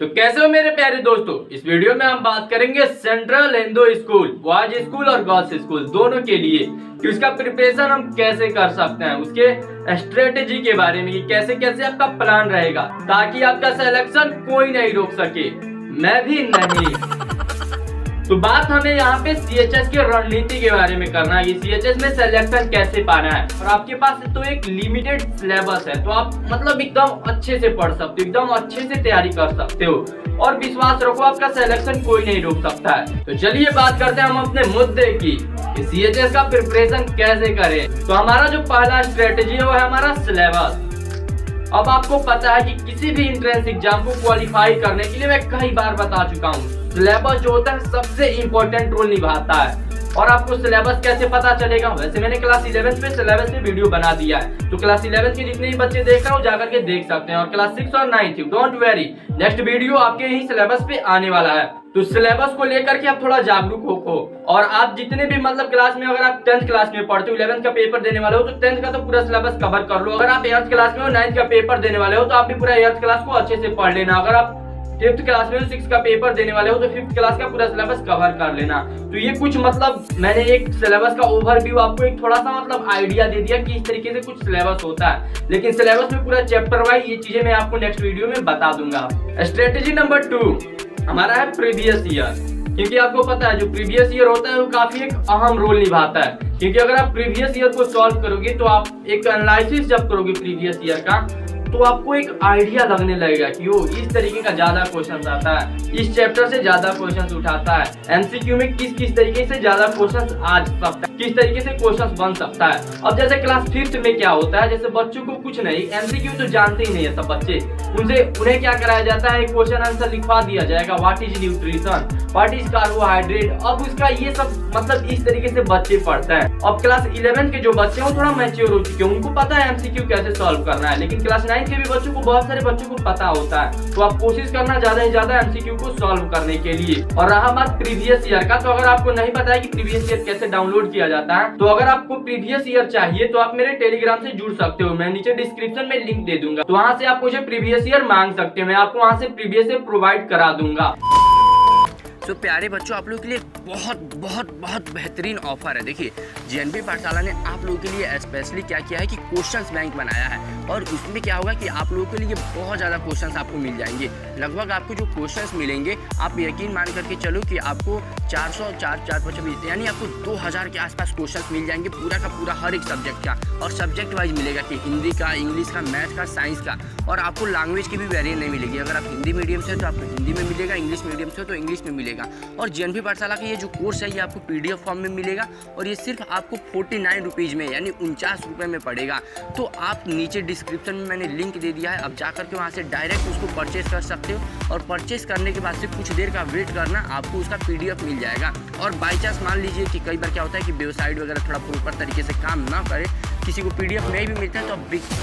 तो कैसे हो मेरे प्यारे दोस्तों, इस वीडियो में हम बात करेंगे central Hindu school, boys school और गर्ल्स स्कूल दोनों के लिए कि उसका प्रिपरेशन हम कैसे कर सकते हैं, उसके स्ट्रेटेजी के बारे में कि कैसे कैसे आपका प्लान रहेगा ताकि आपका सिलेक्शन कोई नहीं रोक सके, मैं भी नहीं। तो बात हमें यहाँ पे सीएचएस की रणनीति के बारे में करना है कि सीएचएस में सिलेक्शन कैसे पाना है। और आपके पास तो एक लिमिटेड सिलेबस है, तो आप मतलब एकदम अच्छे से पढ़ सकते हो, एकदम अच्छे से तैयारी कर सकते हो और विश्वास रखो आपका सिलेक्शन कोई नहीं रोक सकता है। तो चलिए बात करते हैं हम अपने मुद्दे की कि सीएचएस का प्रिपरेशन कैसे करें। तो हमारा जो पहला स्ट्रेटेजी है वो है हमारा सिलेबस। अब आपको पता है कि किसी भी एंट्रेंस एग्जाम को क्वालिफाई करने के लिए मैं कई बार बता चुका हूँ, सिलेबस जो होता है सबसे इम्पोर्टेंट रोल निभाता है। और आपको सिलेबस कैसे पता चलेगा, वैसे मैंने क्लास 11 पे सिलेबस पे वीडियो बना दिया है, तो क्लास 11 के जितने भी बच्चे देख रहे हो जाकर के देख सकते हैं। और क्लास 6 और 9 डोंट वेरी, नेक्स्ट वीडियो आपके यही सिलेबस पे आने वाला है। तो सिलेबस को लेकर के आप थोड़ा जागरूक हो और आप जितने भी मतलब क्लास में, अगर आप 10th क्लास में पढ़ते हो, 11th का पेपर देने वाले हो तो 10th का तो पूरा सिलेबस कवर कर लो। अगर आप 8th क्लास में हो, 9th का पेपर देने वाले हो तो आप भी पूरा 8th क्लास को अच्छे से पढ़ लेना। अगर आप 5th क्लास में 6 का पेपर देने वाले हो तो 5th क्लास का पूरा सिलेबस कवर कर लेना। तो ये कुछ मतलब मैंने एक सिलेबस का ओवरव्यू आपको एक थोड़ा सा मतलब आइडिया दे दिया कि इस तरीके से कुछ सिलेबस होता है, लेकिन सिलेबस में पूरा चैप्टर वाइज ये चीजें मैं आपको नेक्स्ट वीडियो में बता दूंगा। स्ट्रेटेजी नंबर 2 हमारा है प्रीवियस ईयर, क्योंकि आपको पता है जो प्रीवियस ईयर होता है वो काफी एक अहम रोल निभाता है। क्योंकि अगर आप प्रीवियस ईयर को सॉल्व करोगे तो आप एक एनालिसिस जब करोगे प्रीवियस ईयर का तो आपको एक आइडिया लगने लगेगा कि वो इस तरीके का ज्यादा क्वेश्चन आता है, इस चैप्टर से ज्यादा क्वेश्चन उठाता है, एमसीक्यू में किस किस तरीके से ज्यादा क्वेश्चन आ सकता है, किस तरीके से क्वेश्चन बन सकता है। अब जैसे क्लास 5th में क्या होता है, जैसे बच्चों को कुछ नहीं, एमसीक्यू तो जानते ही नहीं है सब बच्चे, उन्हें क्या कराया जाता है, क्वेश्चन आंसर लिखवा दिया जाएगा, what is nutrition, what is carbohydrate. अब उसका ये सब मतलब इस तरीके से बच्चे पढ़ते हैं। अब क्लास 11 के जो बच्चे हैं थोड़ा मैच्योर हो चुके हैं, उनको पता है एमसीक्यू कैसे सॉल्व करना है, लेकिन क्लास 9 के भी बच्चों को, बहुत सारे बच्चों को पता होता है। तो आप कोशिश करना ज्यादा से ज्यादा एमसीक्यू को सॉल्व करने के लिए। और रहा बात प्रीवियस ईयर का, तो अगर आपको नहीं पता है कि प्रीवियस ईयर कैसे डाउनलोड किया जाता है, तो अगर आपको प्रीवियस ईयर चाहिए तो आप मेरे टेलीग्राम से जुड़ सकते हो, मैं नीचे डिस्क्रिप्शन में लिंक दे दूंगा, तो वहां से आप मुझे प्रीवियस ईयर मांग सकते हो, मैं आपको वहां से प्रीवियस ईयर प्रोवाइड करा दूंगा। तो प्यारे बच्चों, आप लोगों के लिए बहुत बहुत बहुत बेहतरीन ऑफर है। देखिए, जेएनवी पाठशाला ने आप लोगों के लिए स्पेशली क्या किया है कि क्वेश्चंस बैंक बनाया है, और उसमें क्या होगा कि आप लोगों के लिए बहुत ज़्यादा क्वेश्चंस आपको मिल जाएंगे। लगभग आपको जो क्वेश्चंस मिलेंगे, आप यकीन मान करके चलो कि आपको 400 यानी आपको 2000 के आसपास क्वेश्चंस मिल जाएंगे, पूरा का पूरा हर एक सब्जेक्ट का। और सब्जेक्ट वाइज मिलेगा कि हिंदी का, इंग्लिश का, मैथ का, साइंस का। और आपको लैंग्वेज की भी वेरिएंट नहीं मिलेगी, अगर आप हिंदी मीडियम से हो तो आपको हिंदी में मिलेगा, इंग्लिश मीडियम से हो तो इंग्लिश में मिलेगा। और जेएनवी पाठशाला का ये जो कोर्स है ये आपको पीडीएफ फॉर्म में मिलेगा, और ये सिर्फ आपको 49 रुपीज़ में यानी 49 रुपये में पड़ेगा। तो आप नीचे डिस्क्रिप्शन में मैंने लिंक दे दिया है, अब जाकर के वहाँ से डायरेक्ट उसको परचेज कर सकते हो। और परचेज करने के बाद से कुछ देर का वेट करना, आपको उसका पीडीएफ मिल जाएगा। और बाई चांस मान लीजिए कि कई बार क्या होता है कि वेबसाइट वगैरह थोड़ा प्रॉपर तरीके से काम ना करे, किसी को पीडीएफ नहीं भी मिलता है, तो आप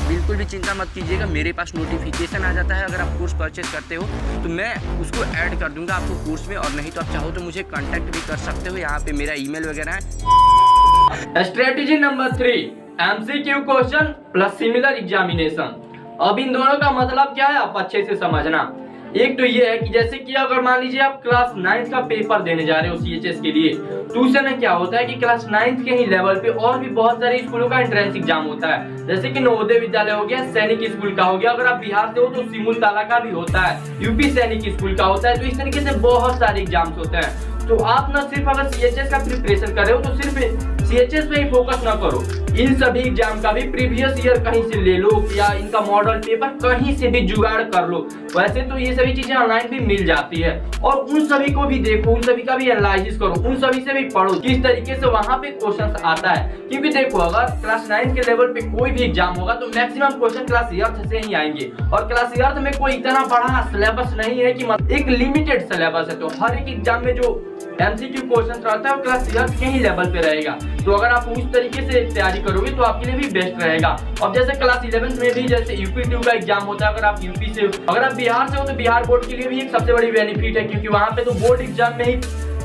बिल्कुल भी चिंता मत कीजिएगा, मेरे पास नोटिफिकेशन आ जाता है अगर आप कोर्स परचेज करते हो, तो मैं उसको ऐड कर दूंगा आपको कोर्स में। और नहीं तो आप चाहो तो मुझे कांटेक्ट भी कर सकते हो, यहाँ पे मेरा ईमेल वगैरह है। Strategy number 3 MCQ question plus similar examination. अब इन दोनों का मतलब क्या है आप अच्छे से समझना। एक तो ये है कि जैसे कि अगर मान लीजिए आप क्लास 9 का पेपर देने जा रहे हो सीएचएस के लिए, तो उस समय क्या होता है कि क्लास 9 के ही लेवल पे और भी बहुत सारे स्कूलों का एंट्रेंस एग्जाम होता है, जैसे कि नवोदय विद्यालय हो गया, सैनिक स्कूल का हो गया, अगर आप बिहार से हो तो सिमुल ताला का भी होता है, यूपी सैनिक स्कूल का होता है। तो इस तरीके से बहुत सारे एग्जाम्स होते हैं। तो आप ना सिर्फ अगर सीएचएस का प्रिपरेशन कर रहे हो तो सिर्फ सीएचएस पे ही फोकस ना करो, इन सभी एग्जाम का भी प्रीवियस ईयर कहीं से ले लो या इनका मॉडल पेपर कहीं से भी जुगाड़ कर लो। वैसे तो ये सभी चीजें ऑनलाइन भी मिल जाती है, और उन सभी को भी देखो, उन सभी का भी एनालिसिस करो, उन सभी से भी पढ़ो किस तरीके से वहां पे क्वेश्चन आता है। क्योंकि देखो, अगर क्लास 9 के लेवल पे कोई भी एग्जाम होगा तो मैक्सिमम क्वेश्चन क्लास अर्थ से ही आएंगे, और क्लास अर्थ में कोई इतना बड़ा सिलेबस नहीं है कि एक लिमिटेड सिलेबस है, तो हर एक एग्जाम में जो एमसीक्यू क्वेश्चन रहता है वो क्लास अर्थ के ही लेवल पे रहेगा। तो अगर आप उस तरीके से तैयारी करोगे तो आपके लिए भी बेस्ट रहेगा। अब जैसे क्लास 11 में भी जैसे यूपी 2 का एग्जाम होता है, अगर आप यूपी से, अगर आप बिहार से हो तो बिहार बोर्ड के लिए भी एक सबसे बड़ी बेनिफिट है, क्योंकि वहां पे तो बोर्ड एग्जाम में ही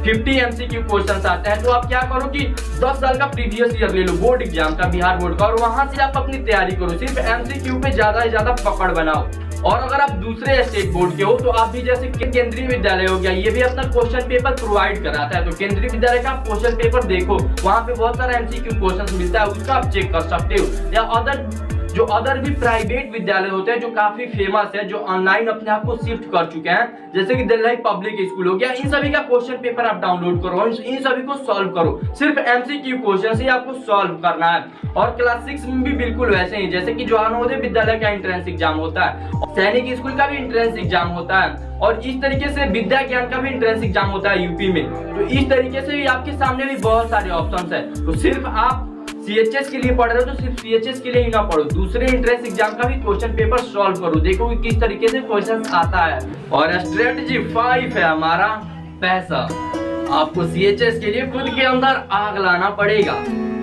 50 एमसीक्यू क्वेश्चन आते हैं। तो आप क्या करो कि 10 साल का प्रीवियस ईयर ले लो बोर्ड एग्जाम का, बिहार बोर्ड का, और वहां से आप अपनी तैयारी करो, सिर्फ एमसीक्यू पे ज्यादा से ज्यादा पकड़ बनाओ। और अगर आप दूसरे स्टेट बोर्ड के हो तो आप भी जैसे केंद्रीय विद्यालय हो गया, ये भी अपना क्वेश्चन पेपर प्रोवाइड कराता है। तो केंद्रीय विद्यालय का आप क्वेश्चन पेपर देखो, वहां पे बहुत सारा MCQ क्वेश्चन मिलता है, उसका आप चेक कर सकते हो। या अदर भी प्राइवेट विद्यालय होते हैं जो काफी फेमस है, जो ऑनलाइन अपने आप को शिफ्ट कर चुके हैं, जैसे कि दिल्ली पब्लिक स्कूल हो गया, इन सभी का क्वेश्चन पेपर आप डाउनलोड करो, इन सभी को सॉल्व करो। सिर्फ MCQ क्वेश्चन ही आपको सॉल्व करना है। और क्लास 6 में भी बिल्कुल वैसे ही, जैसे कि जवान नवोदय विद्यालय का एंट्रेंस एग्जाम होता है, सैनिक स्कूल का भी एंट्रेंस एग्जाम होता है, और इस तरीके से विद्या ज्ञान का भी एंट्रेंस एग्जाम होता है यूपी में। तो इस तरीके से भी आपके सामने भी बहुत सारे ऑप्शंस है। तो सिर्फ आप CHS के लिए पढ़ रहे हो तो सिर्फ CHS के लिए ही ना पढ़ो, दूसरे एंट्रेंस एग्जाम का भी क्वेश्चन पेपर सॉल्व करो, देखो कि किस तरीके से क्वेश्चन आता है। और स्ट्रेटजी 5 है हमारा पैसा। आपको CHS के लिए खुद के अंदर आग लाना पड़ेगा,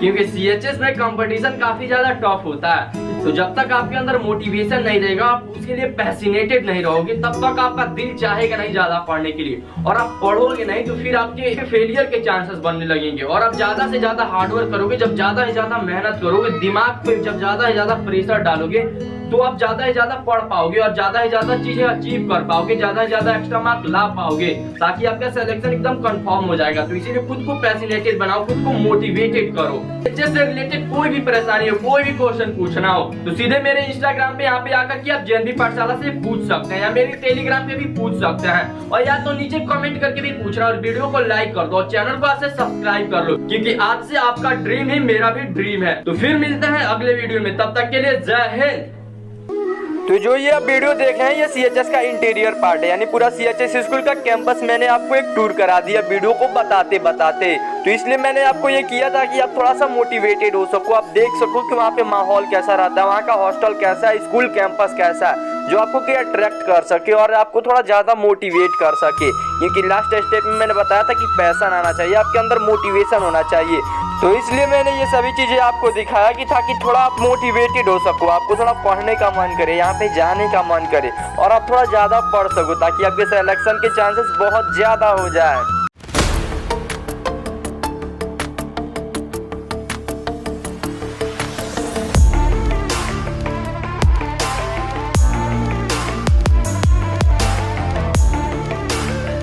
क्योंकि CHS में कंपटीशन काफी ज्यादा टफ होता है। तो जब तक आपके अंदर मोटिवेशन नहीं रहेगा, आप उसके लिए पैसिनेटेड नहीं रहोगे, तब तक आपका दिल चाहेगा नहीं ज्यादा पढ़ने के लिए, और आप पढ़ोगे नहीं तो फिर आपके फेलियर के चांसेस बनने लगेंगे। और आप ज्यादा से ज्यादा हार्डवर्क करोगे, जब ज्यादा से ज्यादा मेहनत करोगे, दिमाग पे जब ज्यादा से ज्यादा प्रेशर डालोगे, तो आप ज्यादा से ज्यादा पढ़ पाओगे और ज्यादा से ज्यादा चीजें अचीव कर पाओगे, ज्यादा से ज्यादा एक्स्ट्रा मार्क ला पाओगे, ताकि आपका सिलेक्शन एकदम कंफर्म हो जाएगा। तो इसीलिए खुद को पैसिनेटेड बनाओ, खुद को मोटिवेटेड करो। CHS से रिलेटेड कोई भी परेशानी हो, कोई भी क्वेश्चन पूछना हो, तो सीधे मेरे इंस्टाग्राम पे यहाँ पे आकर के आप JNB पाठशाला से पूछ सकते हैं, या मेरे टेलीग्राम पे भी पूछ सकते हैं, और या तो नीचे कमेंट करके भी पूछना, और वीडियो को लाइक कर दो और चैनल को आज से सब्सक्राइब कर लो, क्योंकि आज से आपका ड्रीम ही मेरा भी ड्रीम है। तो फिर मिलते हैं अगले वीडियो में, तब तक के लिए जय हिंद। तो जो ये आप वीडियो देख रहे हैं ये CHS का इंटीरियर पार्ट है, यानी पूरा CHS स्कूल का कैंपस मैंने आपको एक टूर करा दिया वीडियो को बताते बताते। तो इसलिए मैंने आपको ये किया था कि आप थोड़ा सा मोटिवेटेड हो सको, आप देख सको कि वहाँ पे माहौल कैसा रहता है, वहाँ का हॉस्टल कैसा है, स्कूल कैंपस कैसा है, जो आपको क्या अट्रैक्ट कर सके और आपको थोड़ा ज़्यादा मोटिवेट कर सके। क्योंकि लास्ट स्टेप में मैंने बताया था कि पैसा आना चाहिए, आपके अंदर मोटिवेशन होना चाहिए। तो इसलिए मैंने ये सभी चीज़ें आपको दिखाया कि ताकि थोड़ा आप मोटिवेटेड हो सको, आपको थोड़ा पढ़ने का मन करे, यहाँ पे जाने का मन करे, और आप थोड़ा ज़्यादा पढ़ सको, ताकि आपके सिलेक्शन के चांसेस बहुत ज़्यादा हो जाए।